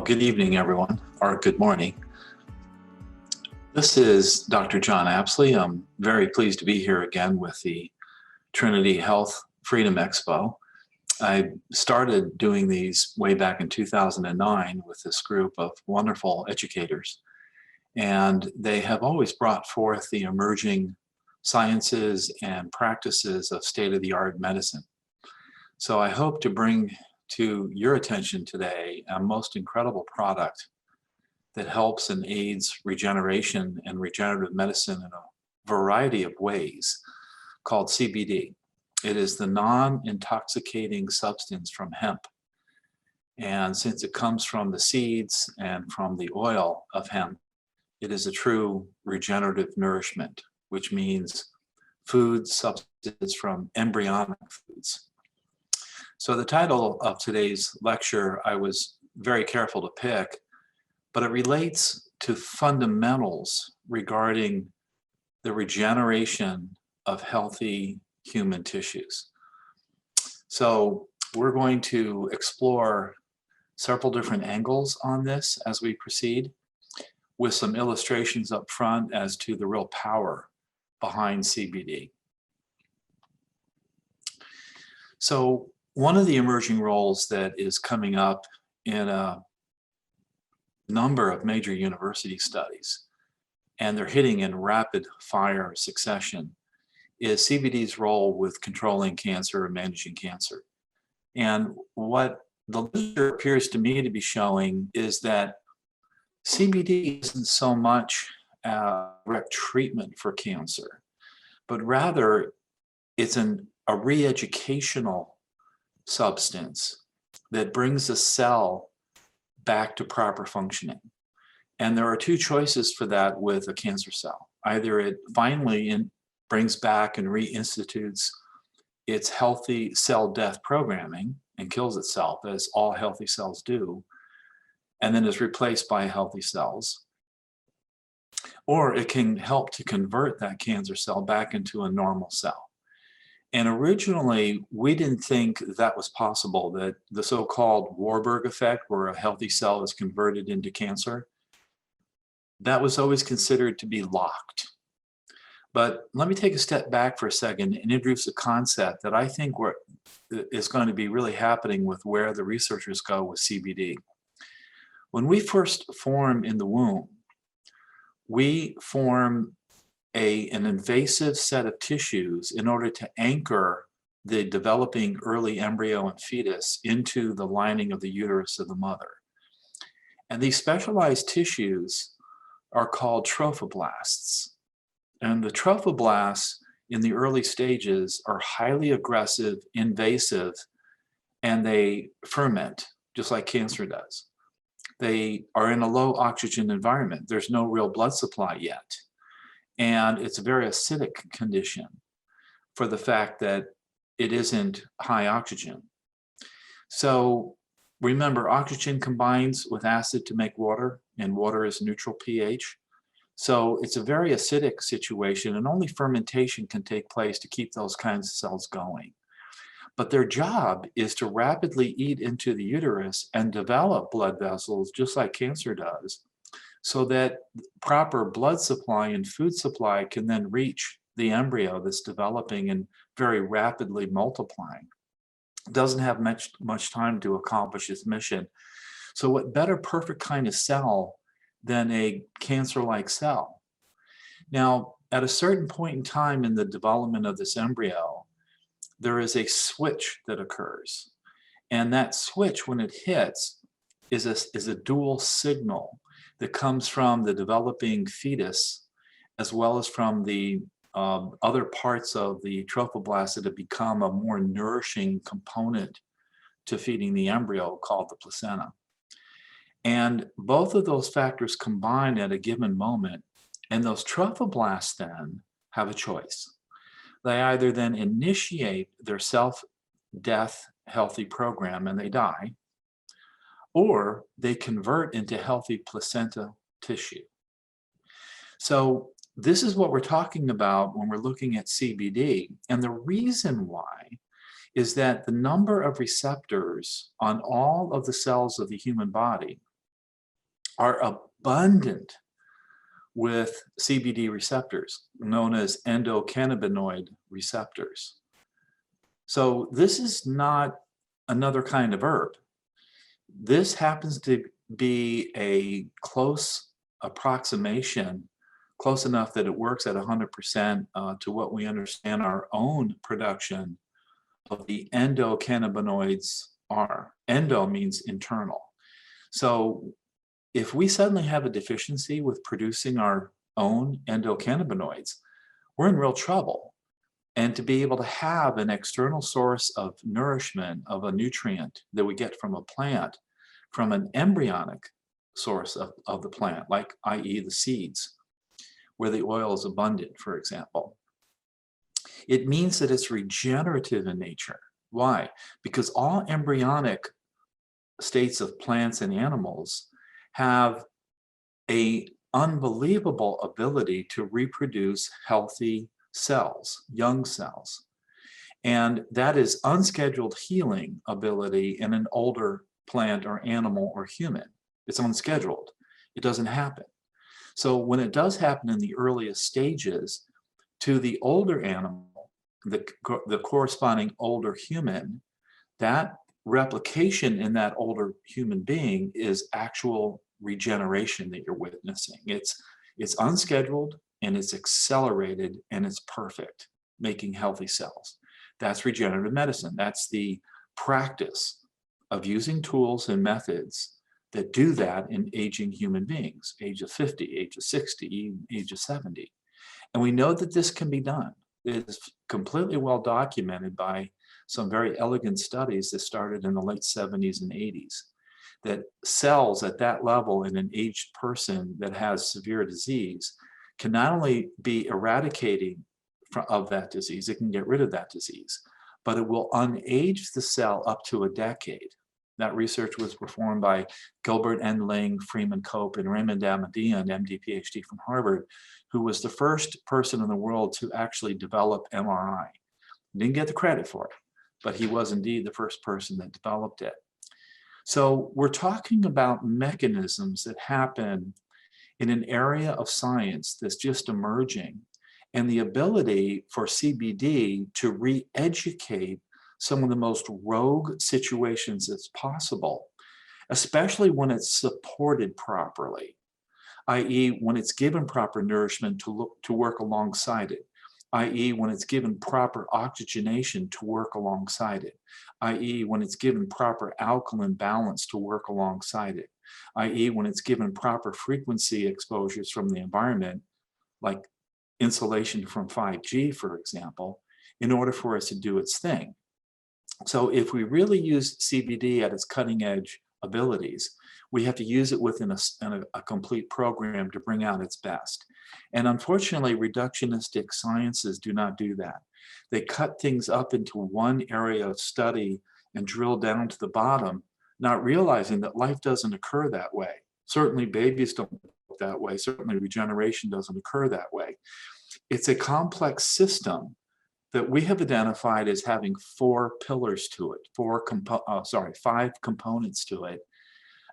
good evening, everyone, or good morning. This is Dr. John Apsley. I'm very pleased to be here again with the Trinity Health Freedom Expo. I started doing these way back in 2009 with this group of wonderful educators, and they have always brought forth the emerging sciences and practices of state-of-the-art medicine. So I hope to bring to your attention today a most incredible product that helps and aids regeneration and regenerative medicine in a variety of ways, called CBD. It is the non-intoxicating substance from hemp. And since it comes from the seeds and from the oil of hemp, it is a true regenerative nourishment, which means food substance from embryonic foods. So the title of today's lecture, I was very careful to pick, but it relates to fundamentals regarding the regeneration of healthy human tissues. So we're going to explore several different angles on this as we proceed, with some illustrations up front as to the real power behind CBD. So one of the emerging roles that is coming up in a number of major university studies, and they're hitting in rapid fire succession, is CBD's role with controlling cancer and managing cancer. And what the literature appears to me to be showing is that CBD isn't so much a direct treatment for cancer, but rather it's a re-educational substance that brings the cell back to proper functioning. And there are two choices for that with a cancer cell. Either it finally brings back and reinstitutes its healthy cell death programming and kills itself, as all healthy cells do, and then is replaced by healthy cells. Or it can help to convert that cancer cell back into a normal cell. And originally, we didn't think that was possible, that the so-called Warburg effect, where a healthy cell is converted into cancer, that was always considered to be locked. But let me take a step back for a second and introduce a concept that I think is going to be really happening with where the researchers go with CBD. When we first form in the womb, we form an invasive set of tissues in order to anchor the developing early embryo and fetus into the lining of the uterus of the mother. And these specialized tissues are called trophoblasts. And the trophoblasts in the early stages are highly aggressive, invasive, and they ferment, just like cancer does. They are in a low oxygen environment. There's no real blood supply yet. And it's a very acidic condition for the fact that it isn't high oxygen. So remember, oxygen combines with acid to make water, and water is neutral pH. So it's a very acidic situation, and only fermentation can take place to keep those kinds of cells going. But their job is to rapidly eat into the uterus and develop blood vessels, just like cancer does, so that proper blood supply and food supply can then reach the embryo that's developing and very rapidly multiplying. It doesn't have much time to accomplish its mission. So what better perfect kind of cell than a cancer-like cell? Now, at a certain point in time in the development of this embryo, there is a switch that occurs. And that switch, when it hits, is a dual signal that comes from the developing fetus, as well as from the other parts of the trophoblast that have become a more nourishing component to feeding the embryo, called the placenta. And both of those factors combine at a given moment, and those trophoblasts then have a choice. They either then initiate their self-death healthy program and they die, or they convert into healthy placenta tissue. So this is what we're talking about when we're looking at CBD. And the reason why is that the number of receptors on all of the cells of the human body are abundant with CBD receptors, known as endocannabinoid receptors. So this is not another kind of herb. This happens to be a close approximation, close enough that it works at 100% to what we understand our own production of the endocannabinoids are. Endo means internal. So if we suddenly have a deficiency with producing our own endocannabinoids, we're in real trouble. And to be able to have an external source of nourishment of a nutrient that we get from a plant, from an embryonic source of the plant, like i.e. the seeds, where the oil is abundant, for example, it means that it's regenerative in nature. Why? Because all embryonic states of plants and animals have an unbelievable ability to reproduce healthy cells, young cells. And that is unscheduled healing ability in an older plant or animal or human. It's unscheduled. It doesn't happen. So when it does happen in the earliest stages, to the older animal, the corresponding older human, that replication in that older human being is actual regeneration that you're witnessing. It's unscheduled and it's accelerated and it's perfect, making healthy cells. That's regenerative medicine. That's the practice of using tools and methods that do that in aging human beings, age of 50, age of 60, age of 70. And we know that this can be done. It is completely well documented by some very elegant studies that started in the late 70s and 80s, that cells at that level in an aged person that has severe disease can not only be eradicating of that disease, it can get rid of that disease, but it will unage the cell up to a decade. That research was performed by Gilbert N. Ling, Freeman Cope, and Raymond Amadian, MD, PhD from Harvard, who was the first person in the world to actually develop MRI. Didn't get the credit for it, but he was indeed the first person that developed it. So we're talking about mechanisms that happen in an area of science that's just emerging, and the ability for CBD to re-educate some of the most rogue situations that's possible, especially when it's supported properly, i.e. when it's given proper nourishment to work alongside it, i.e. when it's given proper oxygenation to work alongside it, i.e. when it's given proper alkaline balance to work alongside it, i.e. when it's given proper frequency exposures from the environment, like insulation from 5G, for example, in order for us to do its thing. So if we really use CBD at its cutting edge abilities, we have to use it within a complete program to bring out its best. And unfortunately, reductionistic sciences do not do that. They cut things up into one area of study and drill down to the bottom, not realizing that life doesn't occur that way. Certainly babies don't work that way. Certainly regeneration doesn't occur that way. It's a complex system that we have identified as having four pillars to it, five components to it.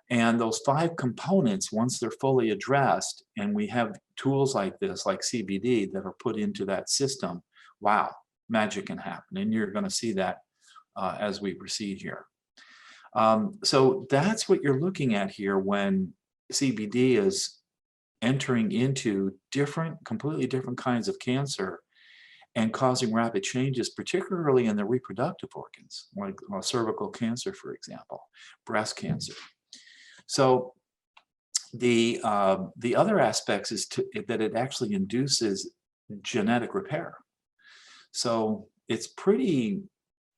And those five components, once they're fully addressed, and we have tools like this, like CBD, that are put into that system, wow, magic can happen. And you're going to see that as we proceed here. So that's what you're looking at here when CBD is entering into completely different kinds of cancer and causing rapid changes, particularly in the reproductive organs, like cervical cancer, for example, breast cancer. So the other aspects is that it actually induces genetic repair. So it's pretty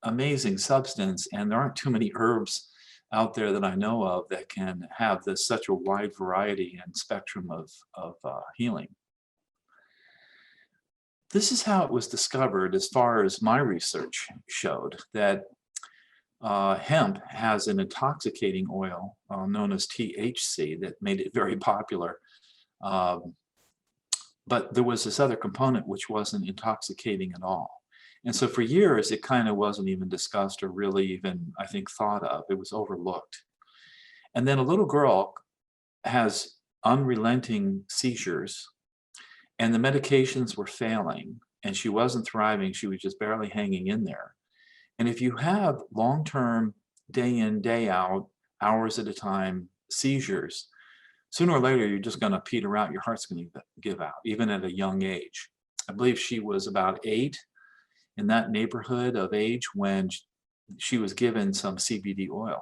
amazing substance, and there aren't too many herbs out there that I know of that can have such a wide variety and spectrum of healing. This is how it was discovered, as far as my research showed, that hemp has an intoxicating oil known as THC that made it very popular. But there was this other component which wasn't intoxicating at all. And so for years, it kind of wasn't even discussed or really even, I think, thought of. It was overlooked. And then a little girl has unrelenting seizures, and the medications were failing, and she wasn't thriving. She was just barely hanging in there. And if you have long-term, day in, day out, hours at a time seizures, sooner or later, you're just going to peter out. Your heart's going to give out, even at a young age. I believe she was about 8, in that neighborhood of age, when she was given some CBD oil.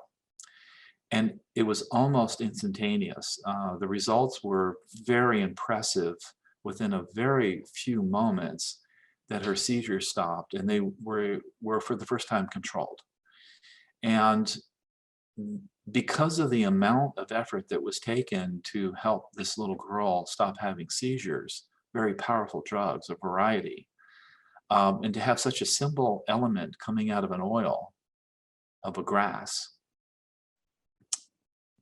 And it was almost instantaneous. The results were very impressive within a very few moments, that her seizures stopped, and they were for the first time controlled. And because of the amount of effort that was taken to help this little girl stop having seizures, very powerful drugs, a variety, and to have such a simple element coming out of an oil of a grass,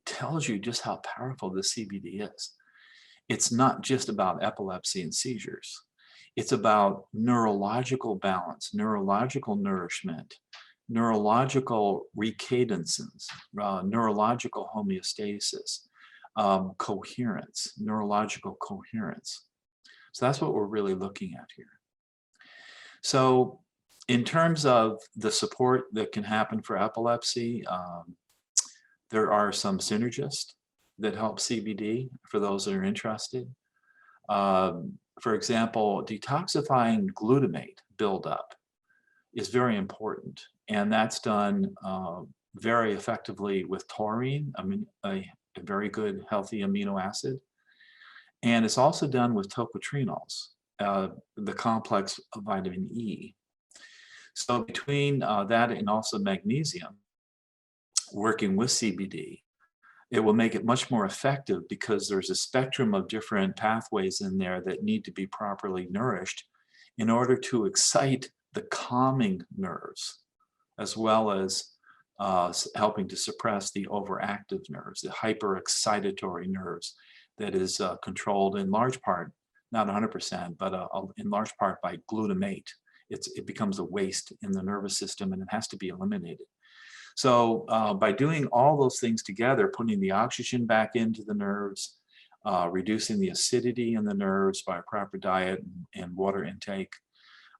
tells you just how powerful the CBD is. It's not just about epilepsy and seizures. It's about neurological balance, neurological nourishment, neurological recadences, neurological homeostasis, coherence, neurological coherence. So that's what we're really looking at here. So in terms of the support that can happen for epilepsy, there are some synergists that help CBD for those that are interested. For example, detoxifying glutamate buildup is very important, and that's done very effectively with taurine, a very good healthy amino acid, and it's also done with tocotrienols, the complex of vitamin E. So between that and also magnesium, working with CBD, it will make it much more effective, because there's a spectrum of different pathways in there that need to be properly nourished in order to excite the calming nerves, as well as helping to suppress the overactive nerves, the hyperexcitatory nerves, that is controlled in large part, not 100%, but in large part by glutamate. It becomes a waste in the nervous system, and it has to be eliminated. So by doing all those things together, putting the oxygen back into the nerves, reducing the acidity in the nerves by a proper diet and water intake,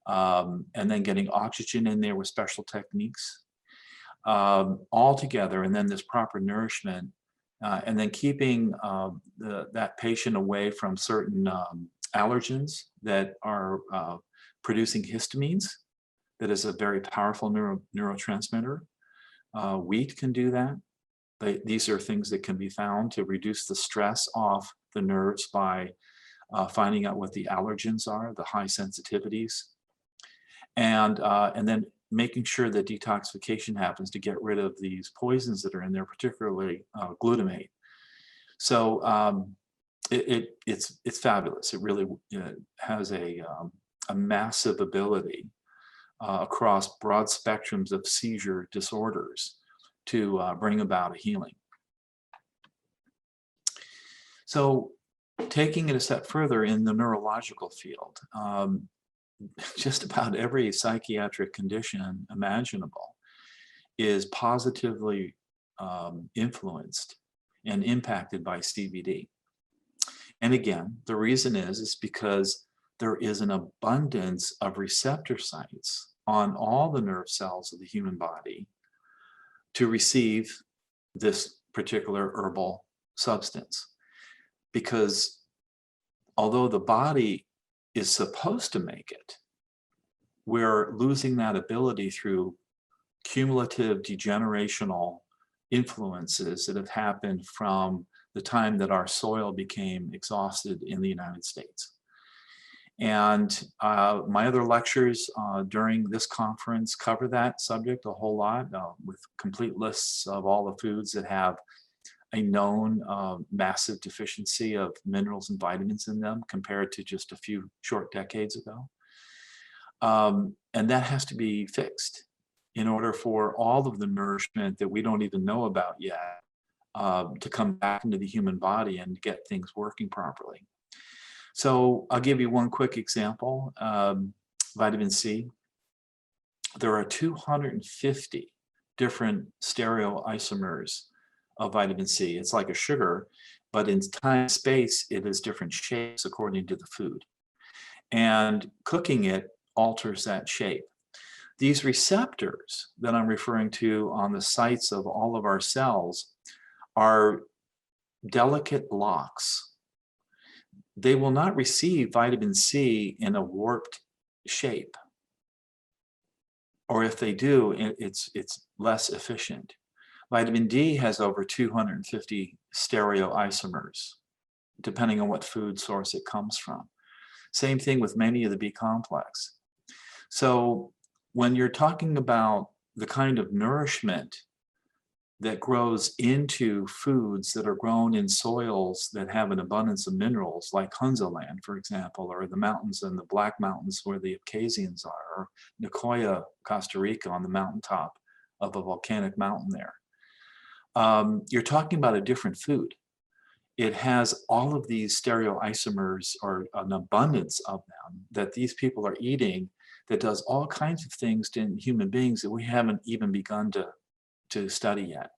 and then getting oxygen in there with special techniques, all together, and then this proper nourishment, and then keeping that patient away from certain allergens that are producing histamines. That is a very powerful neurotransmitter. Wheat can do that. These are things that can be found to reduce the stress off the nerves by finding out what the allergens are, the high sensitivities, and then making sure that detoxification happens to get rid of these poisons that are in there, particularly glutamate. So it's fabulous. It really has a massive ability across broad spectrums of seizure disorders to bring about a healing. So taking it a step further in the neurological field, just about every psychiatric condition imaginable is positively influenced and impacted by CBD. And again, the reason is because there is an abundance of receptor sites on all the nerve cells of the human body to receive this particular herbal substance. Because although the body is supposed to make it, we're losing that ability through cumulative degenerational influences that have happened from the time that our soil became exhausted in the United States. And my other lectures during this conference cover that subject a whole lot, with complete lists of all the foods that have a known massive deficiency of minerals and vitamins in them compared to just a few short decades ago. And that has to be fixed in order for all of the nourishment that we don't even know about yet to come back into the human body and get things working properly. So I'll give you one quick example. Vitamin C. There are 250 different stereoisomers of vitamin C. It's like a sugar, but in time and space, it is different shapes according to the food. And cooking it alters that shape. These receptors that I'm referring to on the sites of all of our cells are delicate blocks. They will not receive vitamin C in a warped shape. Or if they do, it's less efficient. Vitamin D has over 250 stereoisomers, depending on what food source it comes from. Same thing with many of the B complex. So when you're talking about the kind of nourishment that grows into foods that are grown in soils that have an abundance of minerals, like Hunza land, for example, or the mountains in the Black Mountains where the Abkhazians are, or Nicoya, Costa Rica, on the mountaintop of a volcanic mountain there. You're talking about a different food. It has all of these stereoisomers, or an abundance of them, that these people are eating, that does all kinds of things to human beings that we haven't even begun to study yet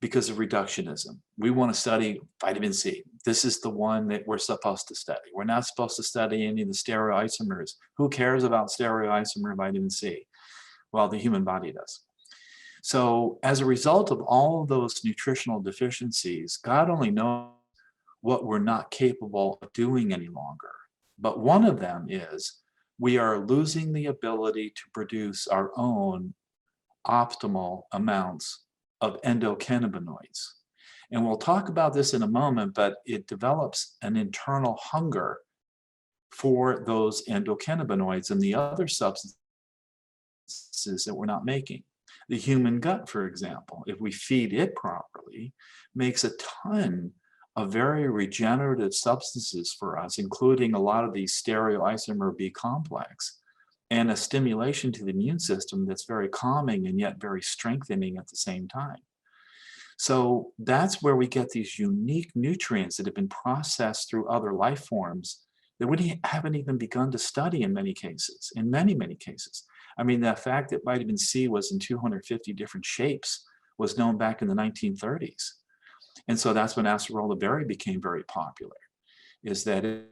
because of reductionism. We want to study vitamin C. This is the one that we're supposed to study. We're not supposed to study any of the stereoisomers. Who cares about stereoisomer vitamin C? Well, the human body does. So as a result of all of those nutritional deficiencies, God only knows what we're not capable of doing any longer. But one of them is we are losing the ability to produce our own optimal amounts of endocannabinoids. And we'll talk about this in a moment, but it develops an internal hunger for those endocannabinoids and the other substances that we're not making. The human gut, for example, if we feed it properly, makes a ton of very regenerative substances for us, including a lot of these stereoisomer B complex, and a stimulation to the immune system that's very calming and yet very strengthening at the same time. So that's where we get these unique nutrients that have been processed through other life forms that we haven't even begun to study in many cases, in many, many cases. I mean, the fact that vitamin C was in 250 different shapes was known back in the 1930s. And so that's when acerola berry became very popular, is that it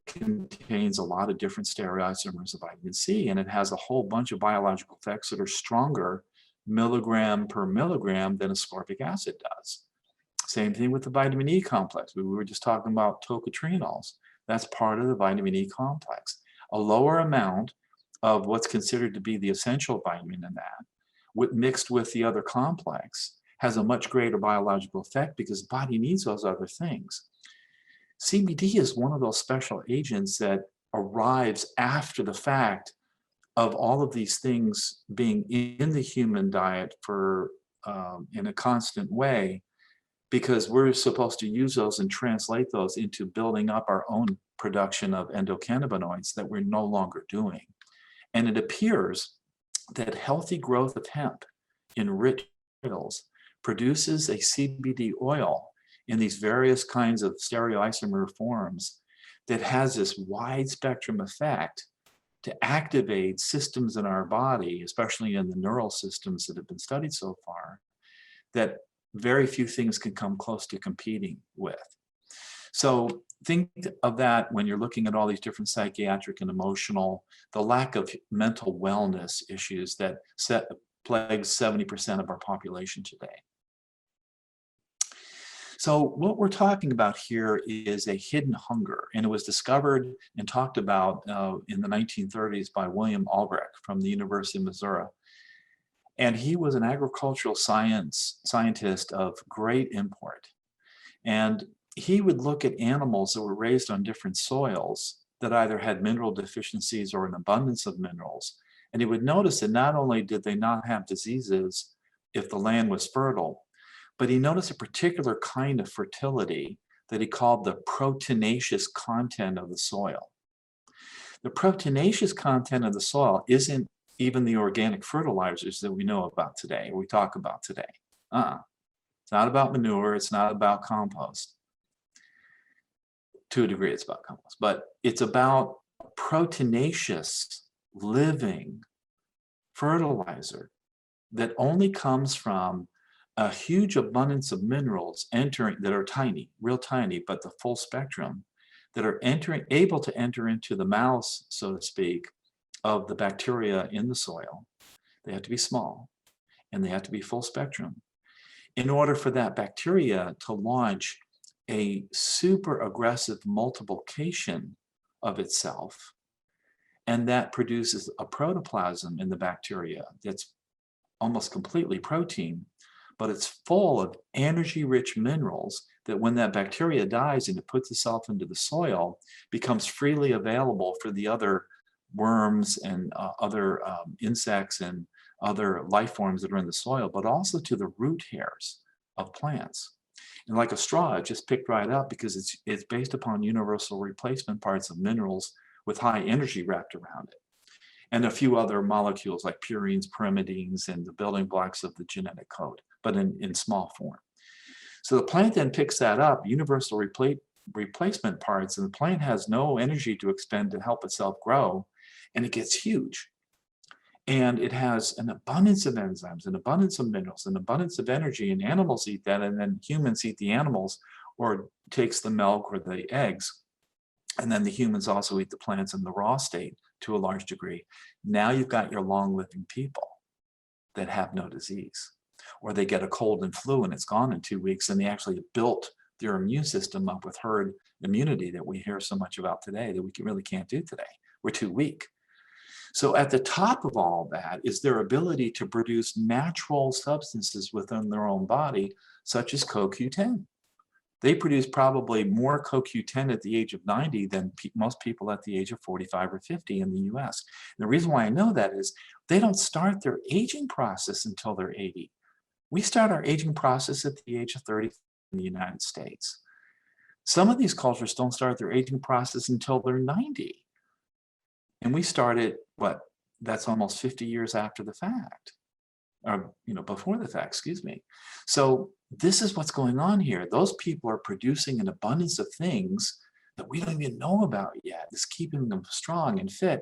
contains a lot of different stereoisomers of vitamin C, and it has a whole bunch of biological effects that are stronger milligram per milligram than ascorbic acid does. Same thing with the vitamin E complex. We were just talking about tocotrienols. That's part of the vitamin E complex. A lower amount of what's considered to be the essential vitamin in that, mixed with the other complex, has a much greater biological effect because the body needs those other things. CBD is one of those special agents that arrives after the fact of all of these things being in the human diet for in a constant way, because we're supposed to use those and translate those into building up our own production of endocannabinoids that we're no longer doing. And it appears that healthy growth of hemp in rich oils produces a CBD oil in these various kinds of stereoisomer forms that has this wide spectrum effect to activate systems in our body, especially in the neural systems that have been studied so far, that very few things can come close to competing with. So think of that when you're looking at all these different psychiatric and emotional, the lack of mental wellness issues that plagues 70% of our population today. So what we're talking about here is a hidden hunger, and it was discovered and talked about in the 1930s by William Albrecht from the University of Missouri. And he was an agricultural scientist of great import. And he would look at animals that were raised on different soils that either had mineral deficiencies or an abundance of minerals. And he would notice that not only did they not have diseases if the land was fertile, but he noticed a particular kind of fertility that he called the proteinaceous content of the soil. The proteinaceous content of the soil isn't even the organic fertilizers that we know about today, or we talk about today. It's not about manure, it's not about compost. To a degree, it's about compost, but it's about proteinaceous, living fertilizer that only comes from a huge abundance of minerals entering that are tiny, real tiny, but the full spectrum, that are able to enter into the mouths, so to speak, of the bacteria in the soil. They have to be small and they have to be full spectrum in order for that bacteria to launch a super aggressive multiplication of itself. And that produces a protoplasm in the bacteria that's almost completely protein, but it's full of energy-rich minerals that when that bacteria dies and it puts itself into the soil, becomes freely available for the other worms and other insects and other life forms that are in the soil, but also to the root hairs of plants. And like a straw, it just picked right up because it's based upon universal replacement parts of minerals with high energy wrapped around it. And a few other molecules like purines, pyrimidines, and the building blocks of the genetic code, but in small form. So the plant then picks that up, universal replacement parts, and the plant has no energy to expend to help itself grow, and it gets huge. And it has an abundance of enzymes, an abundance of minerals, an abundance of energy, and animals eat that, and then humans eat the animals, or takes the milk or the eggs. And then the humans also eat the plants in the raw state to a large degree. Now you've got your long-living people that have no disease, or they get a cold and flu and it's gone in 2 weeks, and they actually built their immune system up with herd immunity that we hear so much about today that we really can't do today. We're too weak. So at the top of all that is their ability to produce natural substances within their own body, such as CoQ10. They produce probably more CoQ10 at the age of 90 than most people at the age of 45 or 50 in the US. And the reason why I know that is they don't start their aging process until they're 80. We start our aging process at the age of 30 in the United States. Some of these cultures don't start their aging process until they're 90. And we started, that's almost 50 years after the fact, or before the fact, excuse me. So this is what's going on here. Those people are producing an abundance of things that we don't even know about yet. It's keeping them strong and fit.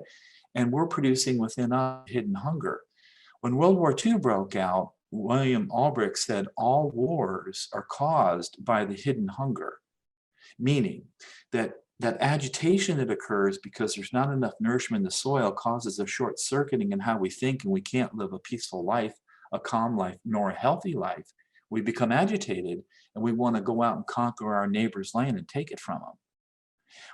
And we're producing within us hidden hunger. When World War II broke out, William Albrecht said all wars are caused by the hidden hunger, meaning that agitation that occurs because there's not enough nourishment in the soil causes a short circuiting in how we think, and we can't live a peaceful life, a calm life, nor a healthy life. We become agitated and we want to go out and conquer our neighbor's land and take it from them.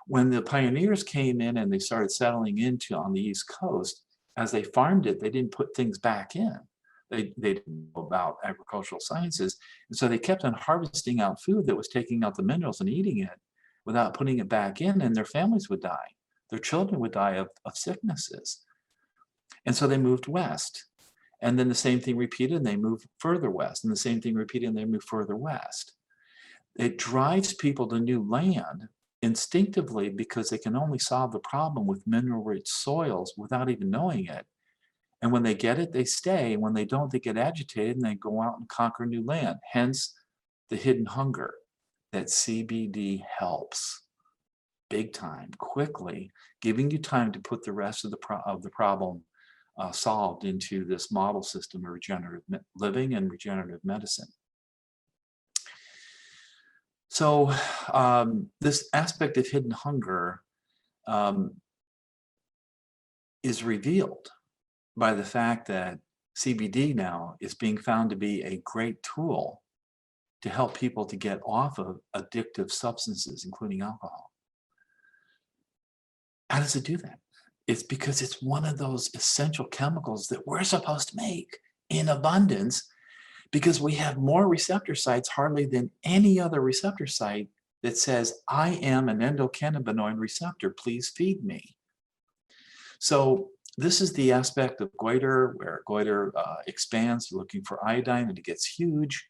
When the pioneers came in and they started settling on the East Coast, as they farmed it, they didn't put things back in. They didn't know about agricultural sciences. And so they kept on harvesting out food that was taking out the minerals and eating it without putting it back in, and their families would die. Their children would die of sicknesses. And so they moved west. And then the same thing repeated, and they moved further west. And the same thing repeated, and they moved further west. It drives people to new land instinctively because they can only solve the problem with mineral-rich soils without even knowing it. And when they get it, they stay. And when they don't, they get agitated and they go out and conquer new land. Hence the hidden hunger that CBD helps big time, quickly, giving you time to put the rest of the problem solved into this model system of regenerative living and regenerative medicine. So this aspect of hidden hunger is revealed by the fact that CBD now is being found to be a great tool to help people to get off of addictive substances, including alcohol. How does it do that? It's because it's one of those essential chemicals that we're supposed to make in abundance, because we have more receptor sites hardly than any other receptor site that says, I am an endocannabinoid receptor, please feed me. So this is the aspect of goiter, where goiter expands, looking for iodine, and it gets huge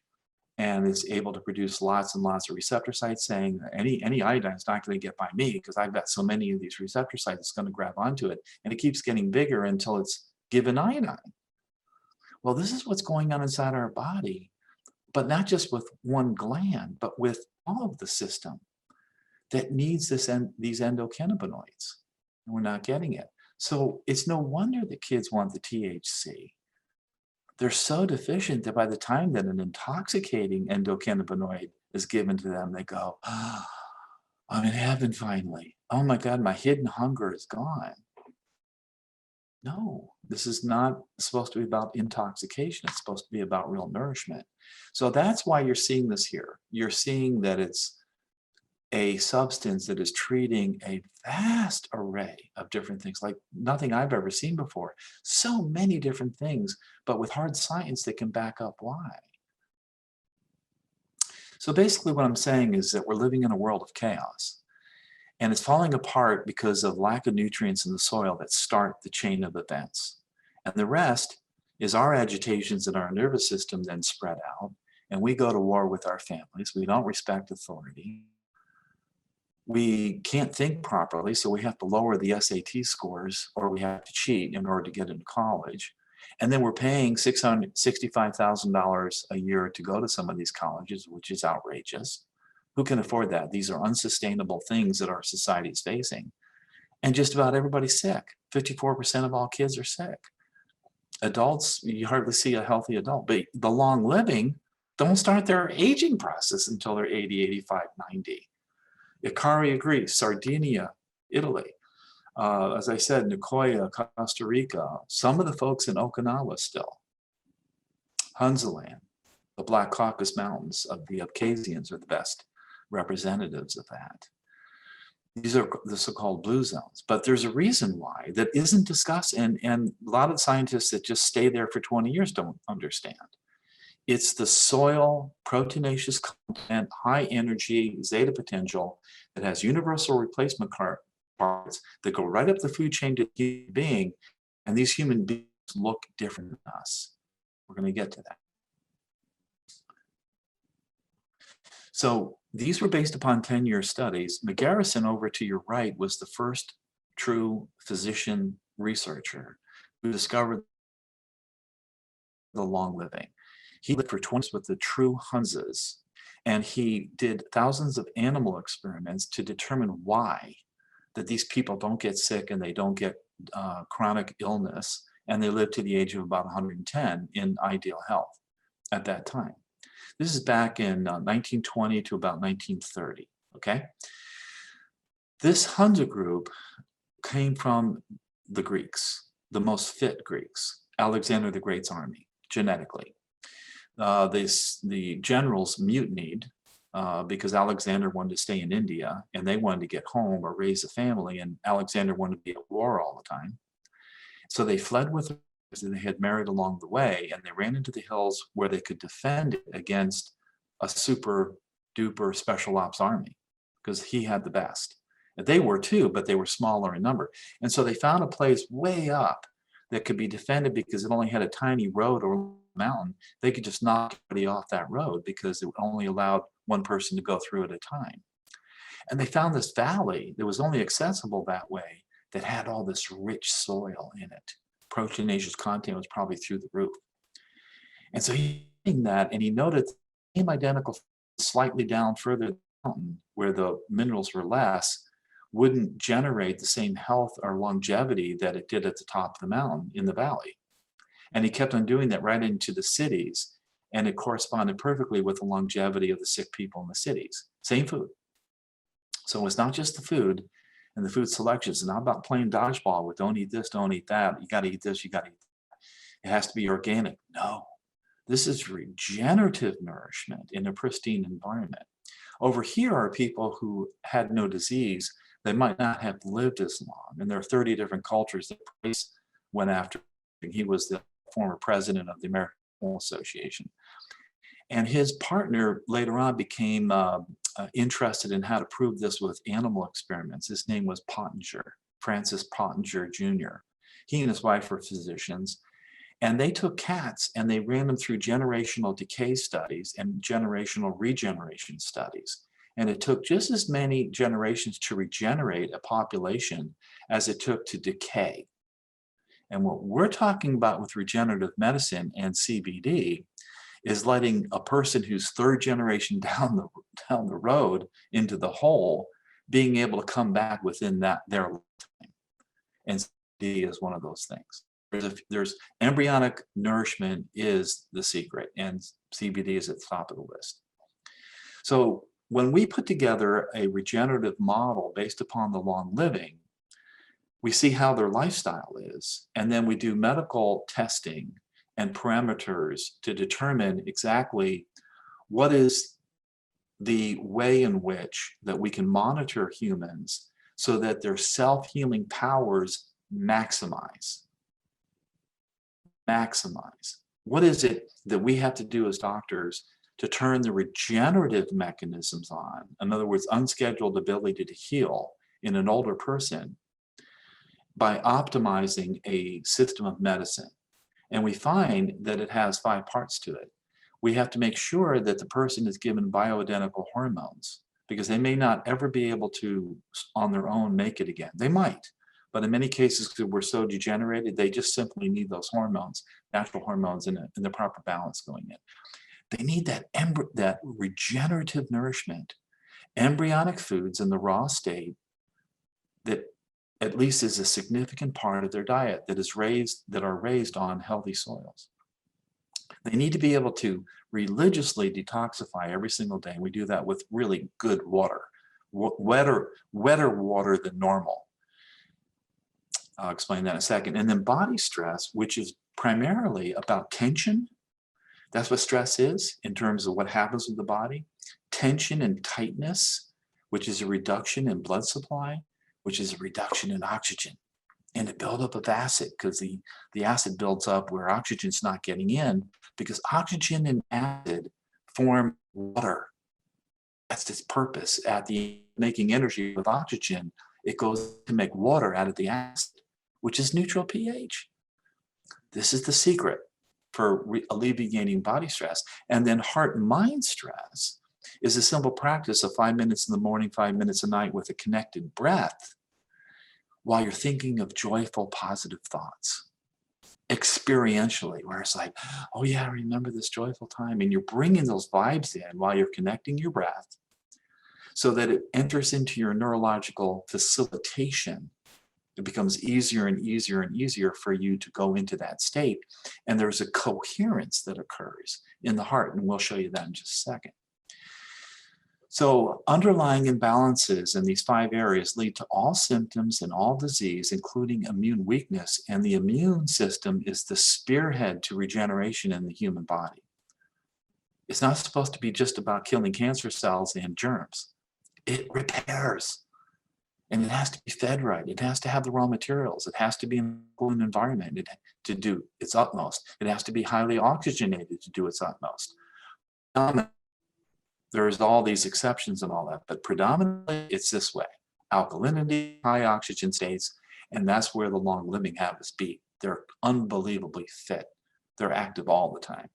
and is able to produce lots and lots of receptor sites, saying any iodine is not going to get by me because I've got so many of these receptor sites, it's going to grab onto it. And it keeps getting bigger until it's given iodine. Well, this is what's going on inside our body, but not just with one gland, but with all of the system that needs these endocannabinoids. And we're not getting it. So it's no wonder that kids want the THC. they're so deficient that by the time that an intoxicating endocannabinoid is given to them, they go, oh, I'm in heaven finally. Oh my God, my hidden hunger is gone. No, this is not supposed to be about intoxication. It's supposed to be about real nourishment. So that's why you're seeing this here. You're seeing that it's a substance that is treating a vast array of different things, like nothing I've ever seen before. So many different things, but with hard science that can back up why. So basically what I'm saying is that we're living in a world of chaos. And it's falling apart because of lack of nutrients in the soil that start the chain of events. And the rest is our agitations in our nervous system then spread out, and we go to war with our families. We don't respect authority. We can't think properly, so we have to lower the SAT scores, or we have to cheat in order to get into college. And then we're paying $65,000 a year to go to some of these colleges, which is outrageous. Who can afford that? These are unsustainable things that our society is facing. And just about everybody's sick. 54% of all kids are sick. Adults, you hardly see a healthy adult. But the long living don't start their aging process until they're 80, 85, 90. Icaria, Greece, Sardinia, Italy. As I said, Nicoya, Costa Rica. Some of the folks in Okinawa still. Hunzaland, the Black Caucasus Mountains of the Abkhazians are the best representatives of that. These are the so-called blue zones, but there's a reason why that isn't discussed, and a lot of scientists that just stay there for 20 years don't understand. It's the soil, proteinaceous content, high energy, zeta potential that has universal replacement parts that go right up the food chain to the human being, and these human beings look different than us. We're going to get to that. So these were based upon 10-year studies. McGarrison, over to your right, was the first true physician researcher who discovered the long living. He lived for 20 years with the true Hunzas, and he did thousands of animal experiments to determine why that these people don't get sick and they don't get chronic illness, and they live to the age of about 110 in ideal health at that time. This is back in 1920 to about 1930, okay? This Hunza group came from the Greeks, the most fit Greeks, Alexander the Great's army, genetically. The generals mutinied because Alexander wanted to stay in India, and they wanted to get home or raise a family, and Alexander wanted to be at war all the time. So they fled with that they had married along the way, and they ran into the hills where they could defend it against a super duper special ops army, because he had the best. And they were too, but they were smaller in number. And so they found a place way up that could be defended because it only had a tiny road or mountain. They could just knock everybody off that road because it only allowed one person to go through at a time. And they found this valley that was only accessible that way that had all this rich soil in it. Proteinaceous content was probably through the roof. And so he did that, and he noted the same identical slightly down further down the mountain where the minerals were less wouldn't generate the same health or longevity that it did at the top of the mountain in the valley. And he kept on doing that right into the cities, and it corresponded perfectly with the longevity of the sick people in the cities. Same food. So it's not just the food and the food selections. It's not about playing dodgeball with don't eat this, don't eat that. You got to eat this, you got to eat that. It has to be organic. No, this is regenerative nourishment in a pristine environment. Over here are people who had no disease. They might not have lived as long. And there are 30 different cultures that Price went after. He was the former president of the American Medical Association. And his partner later on became interested in how to prove this with animal experiments. His name was Pottinger, Francis Pottinger Jr. He and his wife were physicians. And they took cats and they ran them through generational decay studies and generational regeneration studies. And it took just as many generations to regenerate a population as it took to decay. And what we're talking about with regenerative medicine and CBD is letting a person who's third generation down the road into the hole being able to come back within their lifetime. And CBD is one of those things. There's embryonic nourishment is the secret, and CBD is at the top of the list. So when we put together a regenerative model based upon the long living, we see how their lifestyle is, and then we do medical testing and parameters to determine exactly what is the way in which that we can monitor humans so that their self-healing powers maximize. What is it that we have to do as doctors to turn the regenerative mechanisms on? In other words, unscheduled ability to heal in an older person by optimizing a system of medicine. And we find that it has 5 parts to it. We have to make sure that the person is given bioidentical hormones, because they may not ever be able to, on their own, make it again. They might, but in many cases, because we're so degenerated, they just simply need those hormones, natural hormones, in the proper balance going in. They need that regenerative nourishment, embryonic foods in the raw state that at least is a significant part of their diet that are raised on healthy soils. They need to be able to religiously detoxify every single day. We do that with really good water, wetter water than normal. I'll explain that in a second. And then body stress, which is primarily about tension. That's what stress is in terms of what happens with the body. Tension and tightness, which is a reduction in blood supply, which is a reduction in oxygen, and a buildup of acid, because the acid builds up where oxygen's not getting in, because oxygen and acid form water. That's its purpose. At the making energy with oxygen, it goes to make water out of the acid, which is neutral pH. This is the secret for alleviating body stress. And then heart and mind stress is a simple practice of 5 minutes in the morning, 5 minutes a night with a connected breath, while you're thinking of joyful, positive thoughts, experientially, where it's like, oh yeah, I remember this joyful time. And you're bringing those vibes in while you're connecting your breath so that it enters into your neurological facilitation. It becomes easier and easier and easier for you to go into that state. And there's a coherence that occurs in the heart. And we'll show you that in just a second. So underlying imbalances in these 5 areas lead to all symptoms and all disease, including immune weakness. And the immune system is the spearhead to regeneration in the human body. It's not supposed to be just about killing cancer cells and germs. It repairs. And it has to be fed right. It has to have the raw materials. It has to be in an environment to do its utmost. It has to be highly oxygenated to do its utmost. There's all these exceptions and all that, but predominantly it's this way. Alkalinity, high oxygen states, and that's where the long living habits be. They're unbelievably fit. They're active all the time.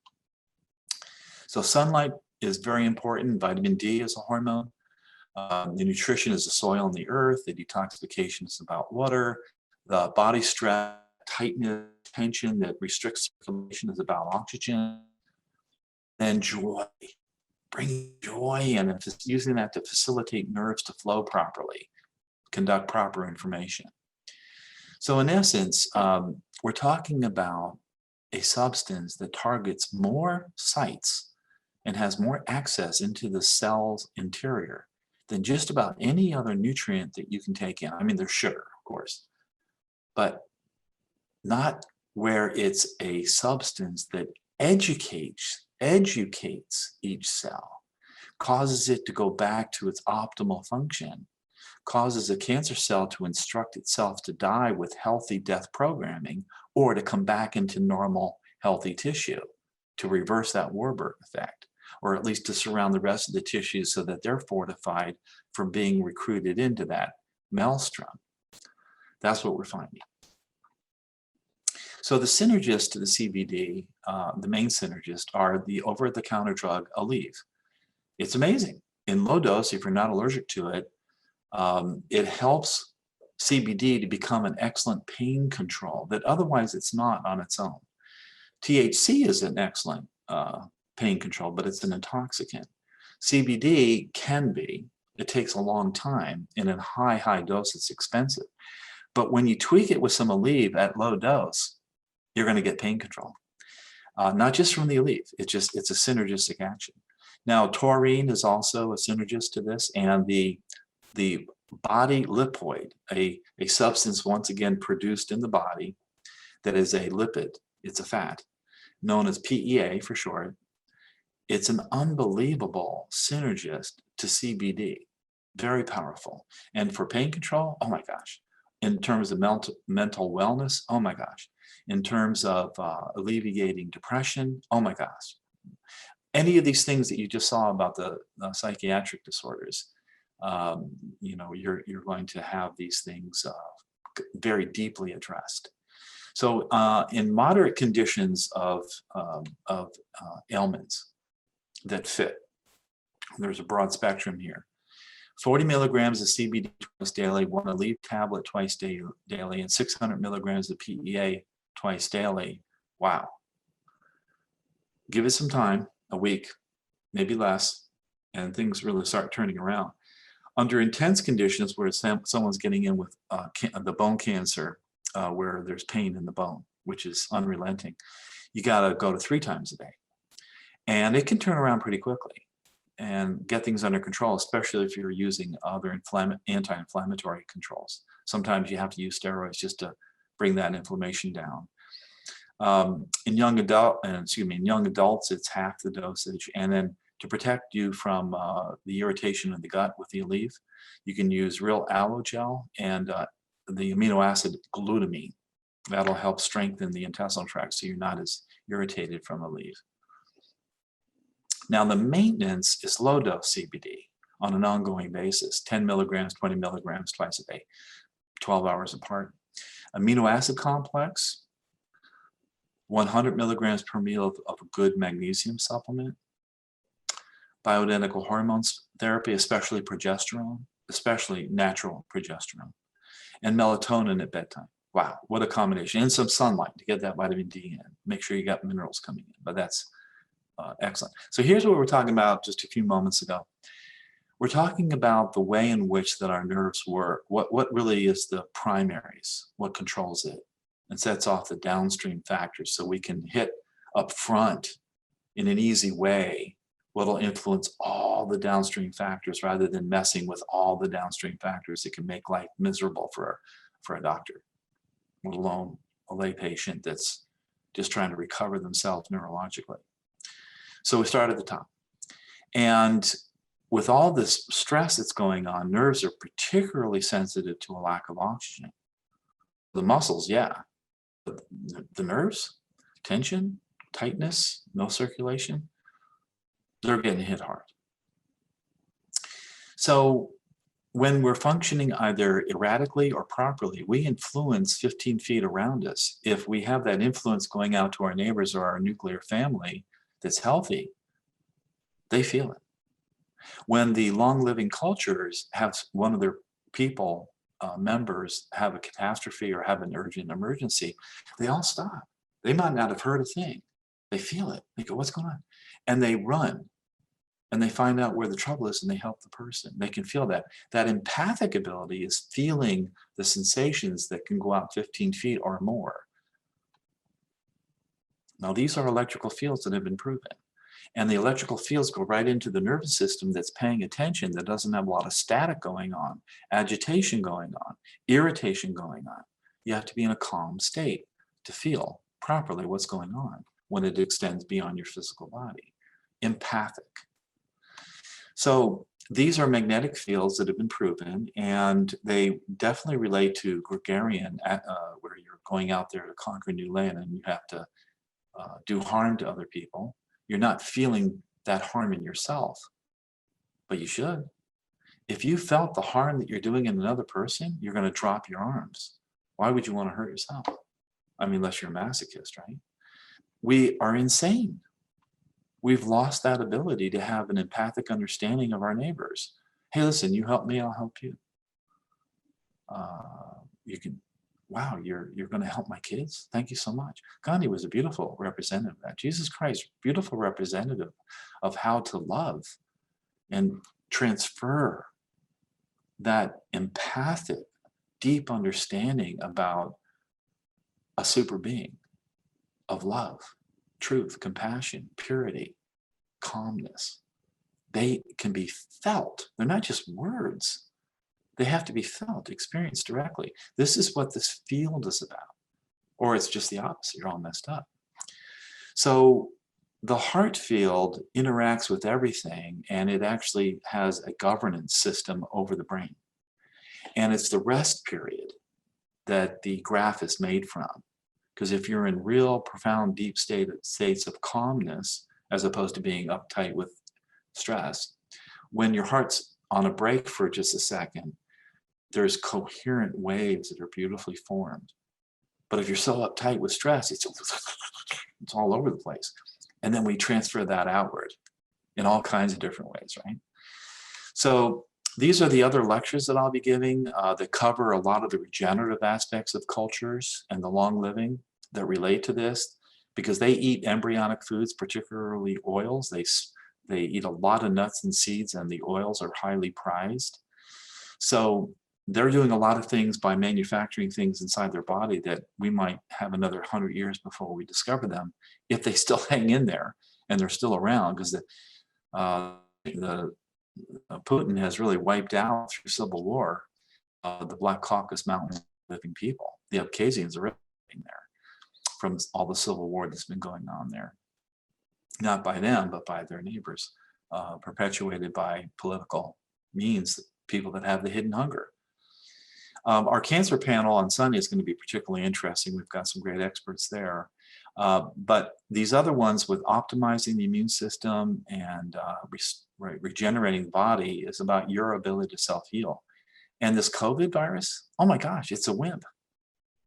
So sunlight is very important. Vitamin D is a hormone. The nutrition is the soil and the earth. The detoxification is about water. The body stress, tightness, tension that restricts circulation is about oxygen. And joy. Bring joy in and just using that to facilitate nerves to flow properly, conduct proper information. So in essence, we're talking about a substance that targets more sites and has more access into the cell's interior than just about any other nutrient that you can take in. I mean, there's sugar, of course, but not where it's a substance that educates each cell, causes it to go back to its optimal function, causes a cancer cell to instruct itself to die with healthy death programming, or to come back into normal, healthy tissue, to reverse that Warburg effect, or at least to surround the rest of the tissues so that they're fortified from being recruited into that maelstrom. That's what we're finding. So the synergists to the CBD, the main synergist, are the over-the-counter drug Aleve. It's amazing. In low dose, if you're not allergic to it, it helps CBD to become an excellent pain control that otherwise it's not on its own. THC is an excellent pain control, but it's an intoxicant. CBD can be. It takes a long time, and in high dose, it's expensive. But when you tweak it with some Aleve at low dose, you're going to get pain control. Not just from the Aleve, it's a synergistic action. Now, taurine is also a synergist to this, and the body lipoid, a substance once again produced in the body that is a lipid, it's a fat, known as PEA for short. It's an unbelievable synergist to CBD, very powerful. And for pain control, oh my gosh. In terms of mental wellness, oh my gosh. In terms of alleviating depression, oh my gosh. Any of these things that you just saw about the psychiatric disorders, you know, you're going to have these things very deeply addressed. So in moderate conditions of ailments that fit, there's a broad spectrum here. 40 milligrams of CBD twice daily, 1 Aleve tablet twice daily, and 600 milligrams of PEA twice daily. Wow. Give it some time, a week, maybe less, and things really start turning around. Under intense conditions where someone's getting in with the bone cancer, where there's pain in the bone, which is unrelenting, you got to go to 3 times a day. And it can turn around pretty quickly and get things under control, especially if you're using other anti-inflammatory controls. Sometimes you have to use steroids just to bring that inflammation down. In young adults, it's half the dosage. And then to protect you from the irritation of the gut with the Aleve, you can use real aloe gel and the amino acid glutamine. That'll help strengthen the intestinal tract so you're not as irritated from Aleve. Now, the maintenance is low dose CBD on an ongoing basis, 10 milligrams, 20 milligrams twice a day, 12 hours apart. Amino acid complex, 100 milligrams per meal of a good magnesium supplement. Bioidentical hormones therapy, especially progesterone, especially natural progesterone. And melatonin at bedtime. Wow, what a combination. And some sunlight to get that vitamin D in. Make sure you got minerals coming in, but that's excellent. So here's what we were talking about just a few moments ago. We're talking about the way in which that our nerves work. What really is the primaries? What controls it? And sets off the downstream factors so we can hit up front in an easy way what'll influence all the downstream factors rather than messing with all the downstream factors that can make life miserable for a doctor, let alone a lay patient that's just trying to recover themselves neurologically. So we start at the top. And with all this stress that's going on, nerves are particularly sensitive to a lack of oxygen. The muscles, yeah. But the nerves, tension, tightness, no circulation, they're getting hit hard. So when we're functioning either erratically or properly, we influence 15 feet around us. If we have that influence going out to our neighbors or our nuclear family that's healthy, they feel it. When the long-living cultures have one of their people, members, have a catastrophe or have an urgent emergency, they all stop. They might not have heard a thing. They feel it. They go, what's going on? And they run. And they find out where the trouble is and they help the person. They can feel that. That empathic ability is feeling the sensations that can go out 15 feet or more. Now, these are electrical fields that have been proven. And the electrical fields go right into the nervous system that's paying attention, that doesn't have a lot of static going on, agitation going on, irritation going on. You have to be in a calm state to feel properly what's going on when it extends beyond your physical body. Empathic. So these are magnetic fields that have been proven, and they definitely relate to gregarian, where you're going out there to conquer new land and you have to do harm to other people. You're not feeling that harm in yourself, but you should. If you felt the harm that you're doing in another person, you're going to drop your arms. Why would you want to hurt yourself? I mean, unless you're a masochist, right? We are insane. We've lost that ability to have an empathic understanding of our neighbors. Hey, listen, you help me, I'll help you. You can, wow, you're going to help my kids? Thank you so much. Gandhi was a beautiful representative of that. Jesus Christ, beautiful representative of how to love and transfer that empathic, deep understanding about a super being. of love, truth, compassion, purity, calmness. They can be felt. They're not just words. They have to be felt, experienced directly. This is what this field is about. Or it's just the opposite. You're all messed up. So the heart field interacts with everything, and it actually has a governance system over the brain. And it's the rest period that the graph is made from. Because if you're in real profound deep states of calmness, as opposed to being uptight with stress, when your heart's on a break for just a second, there's coherent waves that are beautifully formed. But if you're so uptight with stress, it's all over the place. And then we transfer that outward in all kinds of different ways, right? So these are the other lectures that I'll be giving that cover a lot of the regenerative aspects of cultures and the long living that relate to this, because they eat embryonic foods, particularly oils. They eat a lot of nuts and seeds, and the oils are highly prized. So they're doing a lot of things by manufacturing things inside their body that we might have another 100 years before we discover them, if they still hang in there and they're still around, because Putin has really wiped out through civil war the Black Caucasus Mountains living people. The Abkhazians are living there from all the civil war that's been going on there. Not by them, but by their neighbors, perpetuated by political means, people that have the hidden hunger. Our cancer panel on Sunday is going to be particularly interesting. We've got some great experts there. But these other ones with optimizing the immune system and regenerating the body is about your ability to self-heal. And this COVID virus, oh my gosh, it's a wimp.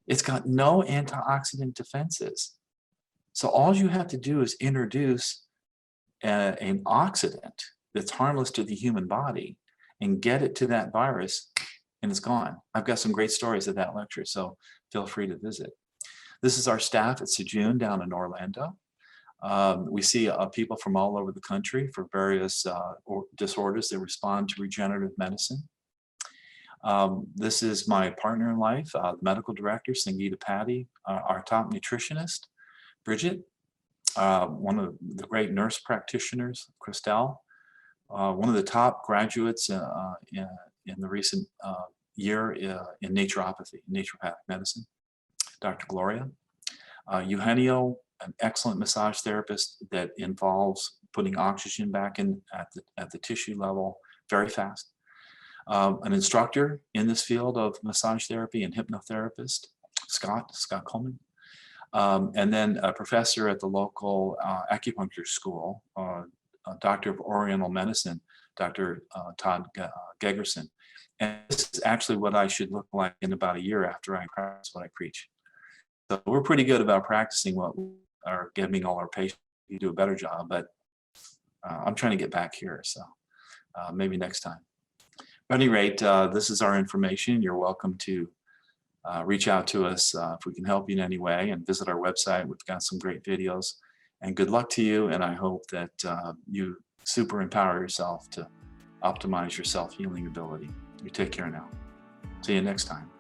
It's got no antioxidant defenses. So all you have to do is introduce an oxidant that's harmless to the human body and get it to that virus, and it's gone. I've got some great stories of that lecture, so feel free to visit. This is our staff at Sejun down in Orlando. We see people from all over the country for various disorders that respond to regenerative medicine. This is my partner in life, the medical director, Sangeeta Patty, our top nutritionist, Bridget, one of the great nurse practitioners, Christelle, one of the top graduates in the recent year in naturopathy, naturopathic medicine, Dr. Gloria. Eugenio, an excellent massage therapist that involves putting oxygen back in at the tissue level very fast. An instructor in this field of massage therapy and hypnotherapist, Scott Coleman. And then a professor at the local acupuncture school, Doctor of Oriental Medicine, Dr. Todd Gegerson. And this is actually what I should look like in about a year after I practice what I preach. So we're pretty good about practicing what we are giving all our patients. We do a better job, but I'm trying to get back here, so maybe next time. At any rate, this is our information. You're welcome to reach out to us if we can help you in any way, and visit our website. We've got some great videos. And good luck to you, and I hope that you super empower yourself to optimize your self-healing ability. You take care now. See you next time.